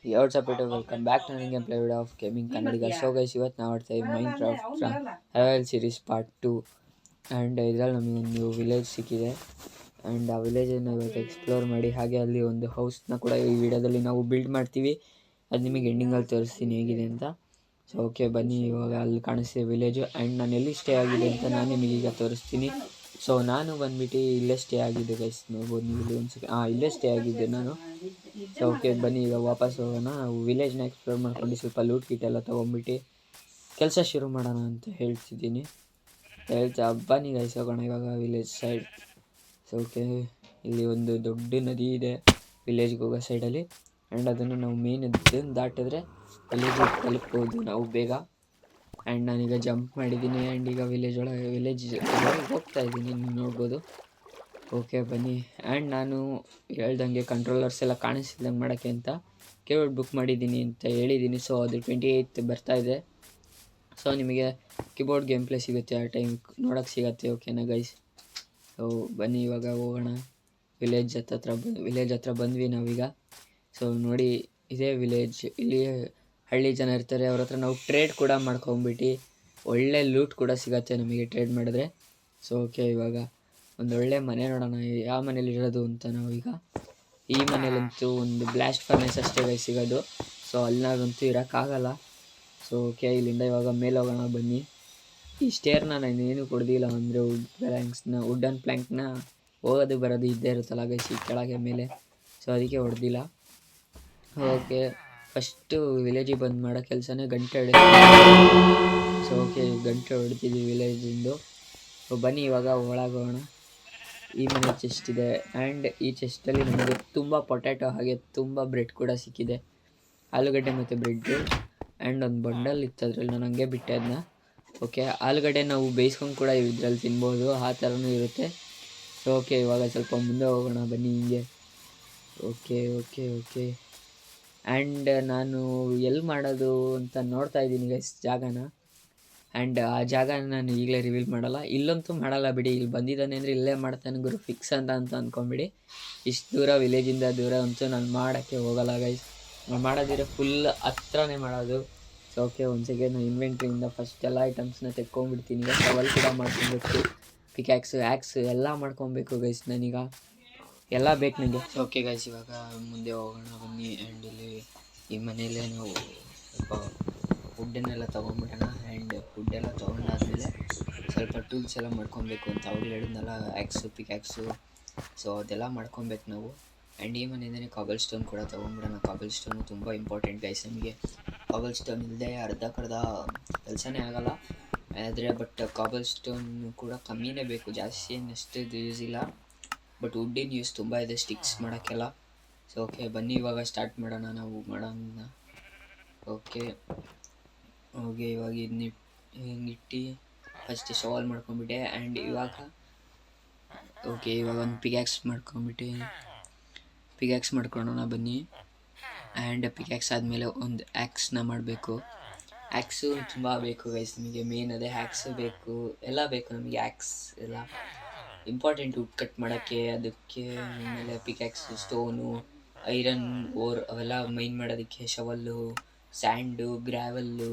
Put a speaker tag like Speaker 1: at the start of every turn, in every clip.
Speaker 1: WhatsApp ಇಟ್ಟು welcome back to game play video of gaming Kannadiga. So guys, ಇವತ್ತು ನಾವು ಆಡ್ತಾ ಇದ್ದೀವಿ Minecraft royal series part 2. And ಇದರಲ್ಲಿ ನಮಗೊಂದು ವಿಲೇಜ್ ಸಿಕ್ಕಿದೆ. ಆ್ಯಂಡ್ ಆ ವಿಲೇಜನ್ನು ಇವತ್ತು ಎಕ್ಸ್ಪ್ಲೋರ್ ಮಾಡಿ, ಹಾಗೆ ಅಲ್ಲಿ ಒಂದು ಹೌಸ್ನ ಕೂಡ ಈ ವಿಡಿಯೋದಲ್ಲಿ ನಾವು ಬಿಲ್ಡ್ ಮಾಡ್ತೀವಿ. ಅದು ನಿಮಗೆ ಎಂಡಿಂಗಲ್ಲಿ ತೋರಿಸ್ತೀನಿ ಹೇಗಿದೆ ಅಂತ. ಸೊ ಓಕೆ, ಬನ್ನಿ. ಇವಾಗ ಅಲ್ಲಿ ಕಾಣಿಸ್ತಿದೆ ವಿಲೇಜು. ಆ್ಯಂಡ್ ನಾನು ಎಲ್ಲಿ ಸ್ಟೇ ಆಗಿದೆ ಅಂತ ನಾನು ನಿಮಗೀಗ ತೋರಿಸ್ತೀನಿ. ಸೊ ನಾನು ಬಂದುಬಿಟ್ಟು ಇಲ್ಲೇ ಸ್ಟೇ ಆಗಿದ್ದೆ ಗೈಸ್, ನೋಡ್ಬೋದು ನೀವು ಇಲ್ಲಿ ಒಂದು ಇಲ್ಲೇ ಸ್ಟೇ ಆಗಿದ್ದೆ ನಾನು. ಸೊ ಓಕೆ, ಬನ್ನಿ ಈಗ ವಾಪಸ್ ಹೋಗೋಣ. ವಿಲೇಜ್ನ ಎಕ್ಸ್ಪ್ಲೋರ್ ಮಾಡ್ಕೊಂಡು ಸ್ವಲ್ಪ ಲೂಟ್ ಕಿಟ್ ಎಲ್ಲ ತೊಗೊಂಡ್ಬಿಟ್ಟು ಕೆಲಸ ಶುರು ಮಾಡೋಣ ಅಂತ ಹೇಳ್ತಿದ್ದೀನಿ. ಬನ್ನಿ ಗೈಸ್, ಹೋಗೋಣ ಇವಾಗ ವಿಲೇಜ್ ಸೈಡ್. ಸೊ ಓಕೆ, ಇಲ್ಲಿ ಒಂದು ದೊಡ್ಡ ನದಿ ಇದೆ ವಿಲೇಜ್ಗೆ ಹೋಗೋ ಸೈಡಲ್ಲಿ. ಆ್ಯಂಡ್ ಅದನ್ನು ನಾವು ಮೇನ್ ಅದನ್ನು ದಾಟಿದ್ರೆ ವಿಲೇಜಿಗೆ ತಲುಪ್ಬೋದು ನಾವು ಬೇಗ. ಆ್ಯಂಡ್ ನಾನೀಗ ಜಂಪ್ ಮಾಡಿದ್ದೀನಿ. ಆ್ಯಂಡ್ ಈಗ ವಿಲೇಜ್ ಹೋಗ್ತಾ ಇದ್ದೀನಿ, ನೀವು ನೋಡ್ಬೋದು. ಓಕೆ ಬನ್ನಿ. ಆ್ಯಂಡ್ ನಾನು ಹೇಳ್ದಂಗೆ ಕಂಟ್ರೋಲರ್ಸ್ ಎಲ್ಲ ಕಾಣಿಸ್ತಿದ್ದಂಗೆ ಮಾಡೋಕ್ಕೆ ಅಂತ ಕೀಬೋರ್ಡ್ ಬುಕ್ ಮಾಡಿದ್ದೀನಿ ಅಂತ ಹೇಳಿದ್ದೀನಿ. ಸೊ ಅದು 28 ಬರ್ತಾಯಿದೆ. ಸೊ ನಿಮಗೆ ಕೀಬೋರ್ಡ್ ಗೇಮ್ ಪ್ಲೇ ಸಿಗುತ್ತೆ, ಆ ಟೈಮ್ ನೋಡೋಕ್ಕೆ ಸಿಗುತ್ತೆ. ಓಕೆನಾ ಗೈಸ್? ಸೊ ಬನ್ನಿ ಇವಾಗ ಹೋಗೋಣ. ವಿಲೇಜ್ ಹತ್ರ ಬಂದ್ವಿ ನಾವೀಗ. ಸೊ ನೋಡಿ, ಇದೇ ವಿಲೇಜ್. ಇಲ್ಲಿ ಹಳ್ಳಿ ಜನ ಇರ್ತಾರೆ, ಅವ್ರ ಹತ್ರ ನಾವು ಟ್ರೇಡ್ ಕೂಡ ಮಾಡ್ಕೊಂಬಿಟ್ಟು ಒಳ್ಳೆ ಲೂಟ್ ಕೂಡ ಸಿಗತ್ತೆ ನಮಗೆ ಟ್ರೇಡ್ ಮಾಡಿದ್ರೆ. ಸೊ ಓಕೆ, ಇವಾಗ ಒಂದೊಳ್ಳೆ ಮನೆ ನೋಡೋಣ ಯಾವ ಮನೇಲಿ ಇರೋದು ಅಂತ. ನಾವೀಗ ಈ ಮನೇಲಂತೂ ಒಂದು ಬ್ಲಾಸ್ಟ್ ಫರ್ನೆಸ್ ಅಷ್ಟೇ ಗೈಸ್ ಸಿಗೋದು. ಸೊ ಅಲ್ಲಿನಾಗಂತೂ ಇರೋಕ್ಕಾಗಲ್ಲ. ಸೊ ಓಕೆ, ಇಲ್ಲಿಂದ ಇವಾಗ ಮೇಲೆ ಹೋಗೋಣ ಬನ್ನಿ. ಈ ಸ್ಟೇರ್ನ ನಾನು ಏನು ಕೊಡ್ದಿಲ್ಲ, ಅಂದರೆ ವುಡನ್ ಪ್ಲ್ಯಾಂಕ್ನ ಹೋಗೋದು ಬರೋದು ಇದ್ದೇ ಇರುತ್ತಲ್ಲ ಗೈಸ್ ಈ ಕೆಳಗೆ ಮೇಲೆ. ಸೊ ಅದಕ್ಕೆ ಹೊಡೆದಿಲ್ಲ. ಓಕೆ, ಫಸ್ಟು ವಿಲೇಜಿಗೆ ಬಂದು ಮಾಡೋ ಕೆಲಸನೇ ಗಂಟೆ ಹೊಡೆದು. ಸೊ ಓಕೆ, ಗಂಟೆ ಹೊಡೆದಿದ್ದೀವಿ ವಿಲೇಜಿಂದು. ಸೊ ಬನ್ನಿ ಇವಾಗ ಒಳಗೋಣ. ಈ ಮನೆ ಚೆಸ್ಟ್ ಇದೆ. ಆ್ಯಂಡ್ ಈ ಚೆಸ್ಟಲ್ಲಿ ನಮಗೆ ತುಂಬ ಪೊಟ್ಯಾಟೊ ಹಾಗೆ ತುಂಬ ಬ್ರೆಡ್ ಕೂಡ ಸಿಕ್ಕಿದೆ, ಆಲೂಗಡ್ಡೆ ಮತ್ತು ಬ್ರೆಡ್ಡು. ಆ್ಯಂಡ್ ಒಂದು ಬಂಡಲ್ ಇತ್ತು ಅದರಲ್ಲಿ, ನಾನು ಹಂಗೆ ಬಿಟ್ಟೆ ಅದನ್ನ. ಓಕೆ, ಆಲೂಗಡ್ಡೆ ನಾವು ಬೇಯಿಸ್ಕೊಂಡು ಕೂಡ ಇದರಲ್ಲಿ ತಿನ್ಬೋದು, ಆ ಥರನೂ ಇರುತ್ತೆ. ಸೊ ಓಕೆ, ಇವಾಗ ಸ್ವಲ್ಪ ಮುಂದೆ ಹೋಗೋಣ ಬನ್ನಿ ಹಿಂಗೆ. ಓಕೆ ಓಕೆ ಓಕೆ ಆ್ಯಂಡ್ ನಾನು ಎಲ್ಲಿ ಮಾಡೋದು ಅಂತ ನೋಡ್ತಾ ಇದ್ದೀನಿ ಗೈಸ್ ಜಾಗನ. ಆ್ಯಂಡ್ ಆ ಜಾಗನ ನಾನು ಈಗಲೇ ರಿವೀಲ್ ಮಾಡಲ್ಲ, ಇಲ್ಲಂತೂ ಮಾಡಲ್ಲ ಬಿಡಿ. ಇಲ್ಲಿ ಬಂದಿದ್ದಾನೆ ಅಂದರೆ ಇಲ್ಲೇ ಮಾಡ್ತಾನೆ ಗುರು ಫಿಕ್ಸ್ ಅಂತ ಅಂದ್ಕೊಂಬಿಡಿ. ಇಷ್ಟು ದೂರ ವಿಲೇಜಿಂದ ದೂರ ಅಂತೂ ನಾನು ಮಾಡೋಕ್ಕೆ ಹೋಗಲ್ಲ ಗೈಸ್. ನಾನು ಮಾಡೋದಿರೋ ಫುಲ್ ಹತ್ರನೇ ಮಾಡೋದು. ಸೊ ಓಕೆ, ಒಂದು ಸೆಕೆಂಡ್ ನಾನು ಇನ್ವೆಂಟ್ರಿಯಿಂದ ಫಸ್ಟ್ ಎಲ್ಲ ಐಟಮ್ಸ್ನ ತೆಕ್ಕೊಂಡ್ಬಿಡ್ತೀನಿ. ಈಗ ಟವಲ್ ಕೂಡ ಮಾಡ್ಕೊಬೇಕು, ಆ್ಯಕ್ಸ್ ಎಲ್ಲ ಮಾಡ್ಕೊಬೇಕು ಗೈಸ್. ನಾನೀಗ ಎಲ್ಲ ಬೇಕು ನನಗೆ. ಸೊ ಓಕೆ ಗೈಸ್, ಇವಾಗ ಮುಂದೆ ಹೋಗೋಣ ಬನ್ನಿ. ಆ್ಯಂಡ್ ಇಲ್ಲಿ ಈ ಮನೆಯಲ್ಲೇ ನಾವು ಸ್ವಲ್ಪ ಫುಡ್ಡನ್ನೆಲ್ಲ ತೊಗೊಂಡ್ಬಿಡೋಣ. ಆ್ಯಂಡ್ ಫುಡ್ಡೆಲ್ಲ ತೊಗೊಂಡಾದ್ಮೇಲೆ ಸ್ವಲ್ಪ ಟೂಲ್ಸ್ ಎಲ್ಲ ಮಾಡ್ಕೊಬೇಕು ಅಂತ ಅವ್ರು ಹೇಳಿದ್ನಲ್ಲ, ಪಿಕ್ಯಾಕ್ಸು. ಸೊ ಅದೆಲ್ಲ ಮಾಡ್ಕೊಬೇಕು ನಾವು. ಆ್ಯಂಡ್ ಈ ಮನೆಯಿಂದನೇ ಕಾಬಲ್ ಸ್ಟೋನ್ ಕೂಡ ತೊಗೊಂಡ್ಬಿಡೋಣ. ಕಾಬಲ್ ಸ್ಟೋನು ತುಂಬ ಇಂಪಾರ್ಟೆಂಟ್ ಗೈಸ್ ನಮಗೆ. ಕಾಬಲ್ ಸ್ಟೋನ್ ಇಲ್ಲದೆ ಅರ್ಧಕ್ಕರ್ಧ ಕೆಲಸನೇ ಆಗೋಲ್ಲ. ಆದರೆ ಬಟ್ ಕಾಬಲ್ ಸ್ಟೋನ್ ಕೂಡ ಕಮ್ಮಿನೇ ಬೇಕು, ಜಾಸ್ತಿ ಏನಷ್ಟು ಯೂಸ್ ಇಲ್ಲ. ಬಟ್ ವುಡ್ಡಿನ ಯೂಸ್ ತುಂಬ ಇದೆ ಸ್ಟಿಕ್ಸ್ ಮಾಡೋಕ್ಕೆಲ್ಲ. ಸೊ ಓಕೆ ಬನ್ನಿ ಇವಾಗ ಸ್ಟಾರ್ಟ್ ಮಾಡೋಣ ನಾವು ಮಾಡೋಣ. ಓಕೆ ಹೋಗಿ ಇವಾಗ ಹಿಂಗಿಟ್ಟು ಫಸ್ಟ್ ಶವಲ್ ಮಾಡ್ಕೊಂಬಿಟ್ಟೆ. ಆ್ಯಂಡ್ ಇವಾಗ ಓಕೆ, ಇವಾಗ ಒಂದು ಪಿಕ್ಯಾಕ್ಸ್ ಮಾಡ್ಕೊಳ್ಳೋಣ ಬನ್ನಿ. ಆ್ಯಂಡ್ ಪಿಕ್ಯಾಕ್ಸ್ ಆದಮೇಲೆ ಒಂದು ಆ್ಯಕ್ಸ್ನ ಮಾಡಬೇಕು. ಆ್ಯಕ್ಸು ತುಂಬ ಬೇಕು ಗೈಸ್ ನಮಗೆ, ಮೇನ್ ಅದೇ ಆ್ಯಕ್ಸು ಬೇಕು, ಎಲ್ಲ ಬೇಕು ನಮಗೆ. ಆ್ಯಕ್ಸ್ ಎಲ್ಲ ಇಂಪಾರ್ಟೆಂಟ್, ವುಡ್ ಕಟ್ ಮಾಡೋಕ್ಕೆ, ಅದಕ್ಕೆ. ಆಮೇಲೆ ಪಿಕ್ಯಾಕ್ಸು, ಸ್ಟೋನು, ಐರನ್ ಓರ್ ಅವೆಲ್ಲ ಮೈನ್ ಮಾಡೋದಕ್ಕೆ, ಶವಲ್ಲು, ಸ್ಯಾಂಡು, ಗ್ರ್ಯಾವೆಲ್ಲು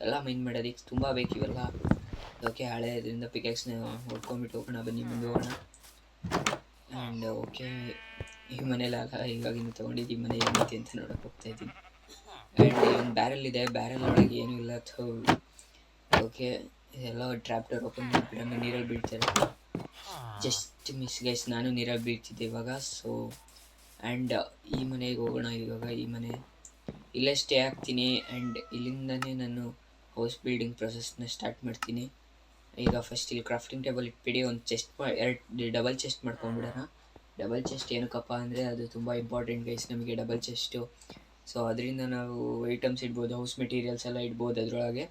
Speaker 1: ಎಲ್ಲ ಮೈನ್ ಮಾಡೋದಕ್ಕೆ ತುಂಬ ಬೇಕು ಇವೆಲ್ಲ. ಓಕೆ, ಹಳೆಯದ್ರಿಂದ ಪಿಕ್ಯಾಕ್ಸ್ನ ಹೊಡ್ಕೊಂಬಿಟ್ಟು ಹೋಗೋಣ ಬನ್ನಿ, ಮುಂದೆ ಹೋಗೋಣ. ಆ್ಯಂಡ್ ಓಕೆ, ಈ ಮನೇಲೆಲ್ಲ ಇವಾಗಿನ ತೊಗೊಂಡಿದ್ದು ಈ ಮನೆ ಏನೈತಿ ಅಂತ ನೋಡೋಕೆ ಹೋಗ್ತಾಯಿದ್ದೀನಿ. ಆ್ಯಂಡ್ ಒಂದು ಬ್ಯಾರೆಲ್ ಇದೆ, ಬ್ಯಾರೆಲ್ ಒಳಗೆ ಏನೂ ಇಲ್ಲ. ಓಕೆ, ಎಲ್ಲ ಟ್ರ್ಯಾಪ್ ಡೋರ್ ಓಪನ್ ಮಾಡಿಬಿಡೋಣ. ನೀರಲ್ಲಿ ಬೀಳ್ತಾರೆ, ಜಸ್ಟ್ ಮಿಸ್ ಗೈಸ್, ನಾನು ನೀರಲ್ಲಿ ಬೀಳ್ತಿದ್ದೆ ಇವಾಗ. ಸೊ ಆ್ಯಂಡ್ ಈ ಮನೆಗೆ ಹೋಗೋಣ ಇವಾಗ. ಈ ಮನೆ ಇಲ್ಲೇ ಸ್ಟೇ ಆಗ್ತೀನಿ. ಆ್ಯಂಡ್ ಇಲ್ಲಿಂದನೇ ನಾನು ಹೌಸ್ ಬಿಲ್ಡಿಂಗ್ ಪ್ರೊಸೆಸ್ನ ಸ್ಟಾರ್ಟ್ ಮಾಡ್ತೀನಿ. ಈಗ ಫಸ್ಟ್ ಇಲ್ಲಿ ಕ್ರಾಫ್ಟಿಂಗ್ ಟೇಬಲ್ ಇಟ್ಬಿಡಿ, ಒಂದು ಡಬಲ್ ಚೆಸ್ಟ್ ಮಾಡ್ಕೊಂಬಿಡೋಣ. ಡಬಲ್ ಚೆಸ್ಟ್ ಏನಕ್ಕಪ್ಪ ಅಂದರೆ ಅದು ತುಂಬ ಇಂಪಾರ್ಟೆಂಟ್ ಗೈಸ್ ನಮಗೆ, ಡಬಲ್ ಚೆಸ್ಟು. ಸೊ ಅದರಿಂದ ನಾವು ಐಟಮ್ಸ್ ಇಡ್ಬೋದು, ಹೌಸ್ ಮೆಟೀರಿಯಲ್ಸ್ ಎಲ್ಲ ಇಡ್ಬೋದು ಅದರೊಳಗೆ.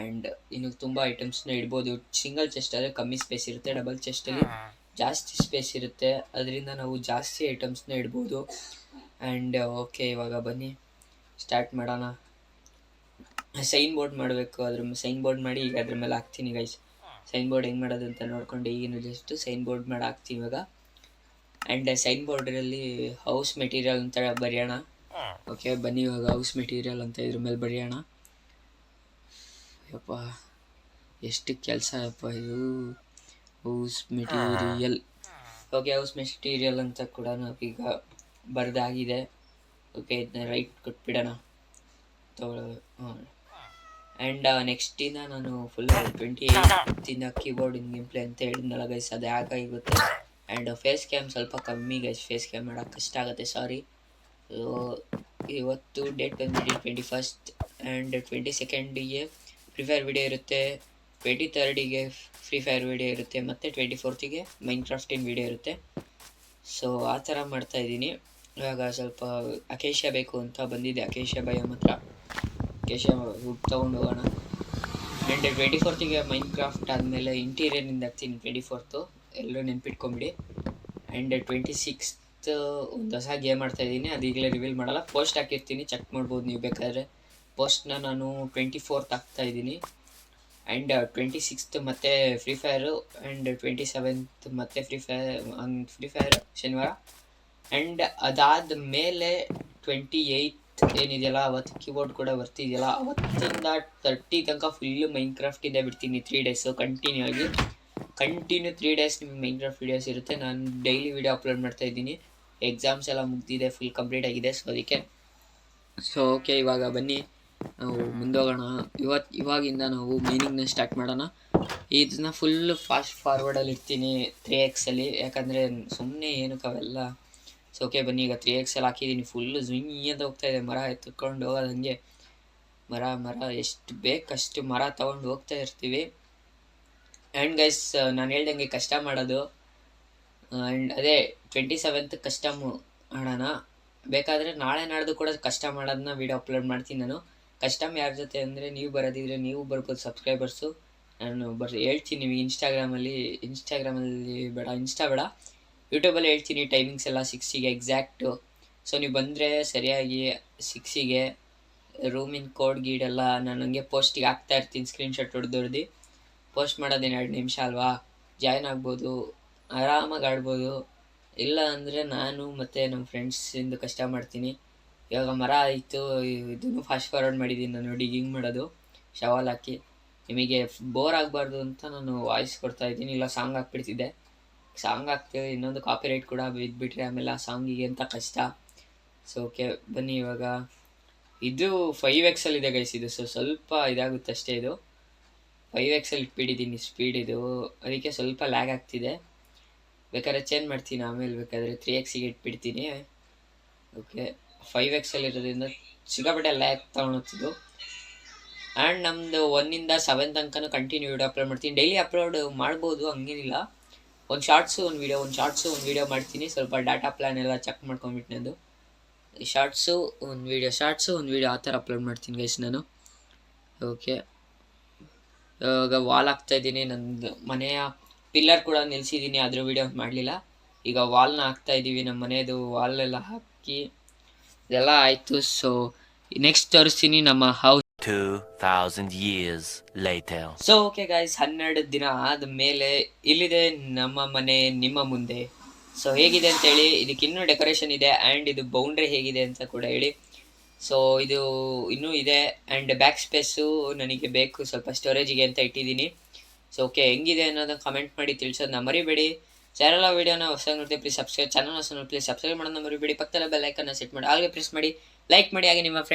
Speaker 1: ಆ್ಯಂಡ್ ಇನ್ನು ತುಂಬ ಐಟಮ್ಸ್ನ ಇಡ್ಬೋದು. ಸಿಂಗಲ್ ಚೆಸ್ಟ್ ಆದರೆ ಕಮ್ಮಿ ಸ್ಪೇಸ್ ಇರುತ್ತೆ, ಡಬಲ್ ಚೆಸ್ಟಲ್ಲಿ ಜಾಸ್ತಿ ಸ್ಪೇಸ್ ಇರುತ್ತೆ, ಅದರಿಂದ ನಾವು ಜಾಸ್ತಿ ಐಟಮ್ಸ್ನ ಇಡ್ಬೋದು. ಆ್ಯಂಡ್ ಓಕೆ, ಇವಾಗ ಬನ್ನಿ ಸ್ಟಾರ್ಟ್ ಮಾಡೋಣ. ಸೈನ್ ಬೋರ್ಡ್ ಮಾಡಬೇಕು, ಸೈನ್ ಬೋರ್ಡ್ ಮಾಡಿ ಈಗ ಅದ್ರ ಮೇಲೆ ಹಾಕ್ತೀನಿ ಗೈಸ್. ಸೈನ್ ಬೋರ್ಡ್ ಹೆಂಗೆ ಮಾಡೋದು ಅಂತ ನೋಡ್ಕೊಂಡು ಈಗಿನ ಜಸ್ಟ್ ಸೈನ್ ಬೋರ್ಡ್ ಮಾಡಿ ಹಾಕ್ತೀನಿ ಇವಾಗ. ಆ್ಯಂಡ್ ಸೈನ್ ಬೋರ್ಡ್ರಲ್ಲಿ ಹೌಸ್ ಮೆಟೀರಿಯಲ್ ಅಂತ ಬರೆಯೋಣ. ಓಕೆ ಬನ್ನಿ ಇವಾಗ ಹೌಸ್ ಮೆಟೀರಿಯಲ್ ಅಂತ ಇದ್ರ ಮೇಲೆ ಬರೆಯೋಣ. ಯಪ್ಪ ಎಷ್ಟು ಕೆಲಸ ಯಪ್ಪ ಇದು. House material. Okay house material ಅಂತ ಕೂಡ ನಾವೀಗ ಬರೆದಾಗಿದೆ. ಓಕೆ ಇದನ್ನ ರೈಟ್ ಕೊಟ್ಬಿಡೋಣ. ಆ್ಯಂಡ್ ನೆಕ್ಸ್ಟಿಂದ ನಾನು ಫುಲ್ 28 ಕೀಬೋರ್ಡ್ ಇನ್ ಗೇಮ್ ಪ್ಲೇ ಅಂತ ಹೇಳಿದ್ನಲ್ಲ ಗೈಸ್, ಅದು ಯಾಕಾಗುತ್ತೆ. ಆ್ಯಂಡ್ ಫೇಸ್ ಕ್ಯಾಮ್ ಸ್ವಲ್ಪ ಕಮ್ಮಿ ಗೈಸ್, ಫೇಸ್ ಕ್ಯಾಮ್ ಮಾಡೋಕ್ಕೆ ಕಷ್ಟ ಆಗುತ್ತೆ, ಸಾರಿ. ಸೊ ಇವತ್ತು ಡೇಟ್ ಬಂದ್ಬಿಟ್ಟು 21 ಆ್ಯಂಡ್ 22ಗೆ ಫ್ರೀ ಫೈರ್ ವಿಡಿಯೋ ಇರುತ್ತೆ, 23ಗೆ ಫ್ರೀ ಫೈರ್ ವಿಡಿಯೋ ಇರುತ್ತೆ, ಮತ್ತು 24ಗೆ ಮೈನ್ಕ್ರಾಫ್ಟಿನ ವಿಡಿಯೋ ಇರುತ್ತೆ. ಸೊ ಆ ಥರ ಮಾಡ್ತಾಯಿದ್ದೀನಿ. ಇವಾಗ ಸ್ವಲ್ಪ ಅಕೇಶಿಯಾ ಬೇಕು ಅಂತ ಬಂದಿದ್ದೆ, ಅಕೇಶಿಯಾ ಬಯೋ ಮಾತ್ರ ಅಕೇಶಿಯಾ ತೊಗೊಂಡು ಹೋಗೋಣ. ಆ್ಯಂಡ್ 24ಗೆ ಮೈನ್ಕ್ರಾಫ್ಟ್ ಆದಮೇಲೆ ಇಂಟೀರಿಯರಿಂದ ಹಾಕ್ತೀನಿ 24th, ಎಲ್ಲರೂ ನೆನ್ಪಿಟ್ಕೊಂಬಿಡಿ. ಆ್ಯಂಡ್ 26th ಒಂದು ಹೊಸ ಗೇಮ್ ಮಾಡ್ತಾಯಿದ್ದೀನಿ, ಅದು ಈಗಲೇ ರಿವೀಲ್ ಮಾಡಲ್ಲ, ಪೋಸ್ಟ್ ಹಾಕಿರ್ತೀನಿ, ಚೆಕ್ ಮಾಡ್ಬೋದು ನೀವು ಬೇಕಾದರೆ. ಪೋಸ್ಟ್ನ ನಾನು 24th ಹಾಕ್ತಾಯಿದ್ದೀನಿ. ಆ್ಯಂಡ್ 26th ಮತ್ತೆ ಫ್ರೀ ಫೈರು, ಆ್ಯಂಡ್ 27th ಮತ್ತೆ ಫ್ರೀ ಫೈರ್ ಶನಿವಾರ. ಆ್ಯಂಡ್ ಅದಾದ ಮೇಲೆ 28 ಏನಿದೆಯಲ್ಲ ಅವತ್ತು ಕೀಬೋರ್ಡ್ ಕೂಡ ಬರ್ತಿದೆಯಲ್ಲ, ಅವತ್ತಿಂದ 30 ತನಕ ಫುಲ್ಲು ಮೈನ್ಕ್ರಾಫ್ಟಿಂದ ಬಿಡ್ತೀನಿ 3 ಡೇಸು ಕಂಟಿನ್ಯೂ 3 ಡೇಸ್ ನಿಮಗೆ ಮೈನ್ಕ್ರಾಫ್ಟ್ ವೀಡಿಯೋಸ್ ಇರುತ್ತೆ. ನಾನು ಡೈಲಿ ವೀಡಿಯೋ ಅಪ್ಲೋಡ್ ಮಾಡ್ತಾಯಿದ್ದೀನಿ. ಎಕ್ಸಾಮ್ಸ್ ಎಲ್ಲ ಮುಗ್ದಿದೆ, ಫುಲ್ ಕಂಪ್ಲೀಟ್ ಆಗಿದೆ, ಸೊ ಅದಕ್ಕೆ. ಸೊ ಓಕೆ ಇವಾಗ ಬನ್ನಿ ನಾವು ಮುಂದೋಗೋಣ. ಇವಾಗಿಂದ ನಾವು ಮೈನಿಂಗ್ನ ಸ್ಟಾರ್ಟ್ ಮಾಡೋಣ. ಇದನ್ನ ಫುಲ್ ಫಾಸ್ಟ್ ಫಾರ್ವರ್ಡಲ್ಲಿ ಇರ್ತೀನಿ 3x, ಯಾಕಂದರೆ ಸುಮ್ಮನೆ ಏನಕ್ಕೆ ಅವೆಲ್ಲ. ಸೊ ಓಕೆ ಬನ್ನಿ ಈಗ 3x ಹಾಕಿದ್ದೀನಿ, ಫುಲ್ಲು ಝುಂಗಿ ಅಂತ ಹೋಗ್ತಾಯಿದೆ, ಮರ ಎತ್ಕೊಂಡು ಹೋಗೋದು ಹಂಗೆ. ಮರ ಎಷ್ಟು ಬೇಕಷ್ಟು ಮರ ತೊಗೊಂಡು ಹೋಗ್ತಾ ಇರ್ತೀವಿ. ಆ್ಯಂಡ್ ಗೈಸ್ ನಾನು ಹೇಳ್ದಂಗೆ ಕಷ್ಟ ಮಾಡೋದು. ಆ್ಯಂಡ್ ಅದೇ 27th ಕಸ್ಟಮು ಮಾಡೋಣ. ಬೇಕಾದರೆ ನಾಳೆ ನಾಡ್ದು ಕೂಡ ಕಷ್ಟ ಮಾಡೋದನ್ನ ವೀಡಿಯೋ ಅಪ್ಲೋಡ್ ಮಾಡ್ತೀನಿ ನಾನು. ಕಸ್ಟಮ್ ಯಾರ ಜೊತೆ ಅಂದರೆ ನೀವು ಬರೋದಿದ್ರೆ ನೀವು ಬರ್ಬೋದು, ಸಬ್ಸ್ಕ್ರೈಬರ್ಸು. ನಾನು ಹೇಳ್ತೀನಿ ನಿಮಗೆ ಇನ್ಸ್ಟಾಗ್ರಾಮಲ್ಲಿ ಬೇಡ, ಇನ್ಸ್ಟಾ ಬೇಡ, ಯೂಟ್ಯೂಬಲ್ಲಿ ಹೇಳ್ತೀನಿ ಟೈಮಿಂಗ್ಸ್ ಎಲ್ಲ 6ಗೆ ಎಕ್ಸಾಕ್ಟು. ಸೊ ನೀವು ಬಂದರೆ ಸರಿಯಾಗಿ 6ಗೆ ರೂಮಿನ ಕೋಡ್ ಗೀಡೆಲ್ಲ ನಾನು ಹಂಗೆ ಪೋಸ್ಟಿಗೆ ಹಾಕ್ತಾ ಇರ್ತೀನಿ, ಸ್ಕ್ರೀನ್ಶಾಟ್ ಹೊಡೆದು ಪೋಸ್ಟ್ ಮಾಡೋದೇನು 2 ನಿಮಿಷ ಅಲ್ವಾ, ಜಾಯ್ನ್ ಆಗ್ಬೋದು, ಆರಾಮಾಗಿ ಆಡ್ಬೋದು. ಇಲ್ಲ ಅಂದರೆ ನಾನು ಮತ್ತು ನಮ್ಮ ಫ್ರೆಂಡ್ಸಿಂದು ಕಷ್ಟ ಮಾಡ್ತೀನಿ. ಇವಾಗ ಮರ ಆಯಿತು, ಇದನ್ನು ಫಾಸ್ಟ್ ಫಾರ್ವರ್ಡ್ ಮಾಡಿದ್ದೀನಿ ನಾನು ಡಿಗಿಂಗ್ ಮಾಡೋದು ಶವಾಲ್ ಹಾಕಿ. ನಿಮಗೆ ಬೋರ್ ಆಗಬಾರ್ದು ಅಂತ ನಾನು ವಾಯ್ಸ್ ಕೊಡ್ತಾಯಿದ್ದೀನಿ, ಇಲ್ಲ ಸಾಂಗ್ ಹಾಕ್ಬಿಡ್ತಿದ್ದೆ. ಸಾಂಗ್ ಹಾಕ್ತೀವಿ, ಇನ್ನೊಂದು ಕಾಪಿರೈಟ್ ಕೂಡ ಬಿದ್ದುಬಿಟ್ರೆ ಆಮೇಲೆ ಆ ಸಾಂಗಿಗೆ ಅಂತ ಕಷ್ಟ. ಸೊ ಓಕೆ ಬನ್ನಿ ಇವಾಗ ಇದು 5x ಇದೆ ಗೈಸ್, ಇದು ಸ್ವಲ್ಪ ಇದಾಗುತ್ತೆ ಅಷ್ಟೇ. ಇದು 5x ಇಟ್ಬಿಟ್ಟಿದ್ದೀನಿ ಸ್ಪೀಡ್, ಇದು ಅದಕ್ಕೆ ಸ್ವಲ್ಪ ಲ್ಯಾಗ್ ಆಗ್ತಿದೆ. ಬೇಕಾದ್ರೆ ಚೇಂಜ್ ಮಾಡ್ತೀನಿ ಆಮೇಲೆ, ಬೇಕಾದರೆ 3xಗೆ ಇಟ್ಬಿಡ್ತೀನಿ. ಓಕೆ 5x ಇರೋದ್ರಿಂದ ಸಿಕ್ಕಾಪಟ್ಟೆ ಲ್ಯಾಗ್ ತೊಗೊಳತ್ತಿದ್ದು. ಆ್ಯಂಡ್ ನಮ್ಮದು 1ಇಂದ 7 ತನಕ ಕಂಟಿನ್ಯೂ ವೀಡಿಯೋ ಅಪ್ಲೋಡ್ ಮಾಡ್ತೀನಿ. ಡೈಲಿ ಅಪ್ಲೋಡ್ ಮಾಡ್ಬೋದು, ಹಂಗೇನಿಲ್ಲ. ಒಂದು ಶಾರ್ಟ್ಸು ಒಂದು ವೀಡಿಯೋ ಮಾಡ್ತೀನಿ. ಸ್ವಲ್ಪ ಡಾಟಾ ಪ್ಲ್ಯಾನ್ ಎಲ್ಲ ಚೆಕ್ ಮಾಡ್ಕೊಂಬಿಟ್ಟು ನಂದು ಶಾರ್ಟ್ಸು ಒಂದು ವೀಡಿಯೋ ಆ ಥರ ಅಪ್ಲೋಡ್ ಮಾಡ್ತೀನಿ ಗೈಸ್ ನಾನು. ಓಕೆ ಇವಾಗ ವಾಲ್ ಹಾಕ್ತಾಯಿದ್ದೀನಿ, ನಂದು ಮನೆಯ ಪಿಲ್ಲರ್ ಕೂಡ ನಿಲ್ಲಿಸಿದ್ದೀನಿ, ಅದ್ರ ವೀಡಿಯೋ ಮಾಡಲಿಲ್ಲ. ಈಗ ವಾಲ್ನ ಹಾಕ್ತಾಯಿದ್ದೀವಿ, ನಮ್ಮ ಮನೆಯದು ವಾಲೆಲ್ಲ ಹಾಕಿ ಇದೆಲ್ಲ ಆಯಿತು. ಸೊ ನೆಕ್ಸ್ಟ್ ತೋರಿಸ್ತೀನಿ ನಮ್ಮ house
Speaker 2: 2000 years later.
Speaker 1: So okay guys, 12 ದಿನ ಆದಮೇಲೆ ಇಲ್ಲಿದೆ ನಮ್ಮ ಮನೆ ನಿಮ್ಮ ಮುಂದೆ. ಸೊ ಹೇಗಿದೆ ಅಂತೇಳಿ, ಇದಕ್ಕೆ ಇನ್ನೂ ಡೆಕೋರೇಷನ್ ಇದೆ. ಆ್ಯಂಡ್ ಇದು ಬೌಂಡ್ರಿ ಹೇಗಿದೆ ಅಂತ ಕೂಡ ಹೇಳಿ. ಸೊ ಇದು ಇನ್ನೂ ಇದೆ. ಆ್ಯಂಡ್ ಬ್ಯಾಕ್ ಸ್ಪೇಸು ನನಗೆ ಬೇಕು, ಸ್ವಲ್ಪ ಸ್ಟೋರೇಜಿಗೆ ಅಂತ ಇಟ್ಟಿದ್ದೀನಿ. ಸೊ ಓಕೆ ಹೆಂಗಿದೆ ಅನ್ನೋದನ್ನು ಕಮೆಂಟ್ ಮಾಡಿ ತಿಳಿಸೋದನ್ನ ಮರಿಬೇಡಿ. ಚಾನಲ್ ವೀಡಿಯೋನ ಹೊಸದಾಗಿ ನೋಡ್ತೀವಿ, ಪ್ಲೀಸ್ ಸಬ್ಸ್ಕ್ರೈಬ್ ಮಾಡೋದನ್ನ ಮರಿಬೇಡಿ. ಪಕ್ಕದಲ್ಲ ಬೆಲ್ ಐಕನ್ನ ಸೆಟ್ ಮಾಡಿ, ಹಾಗೆ ಪ್ರೆಸ್ ಮಾಡಿ, ಲೈಕ್ ಮಾಡಿ, ಹಾಗೆ ನಿಮ್ಮ ಫ್ರೆಂಡ್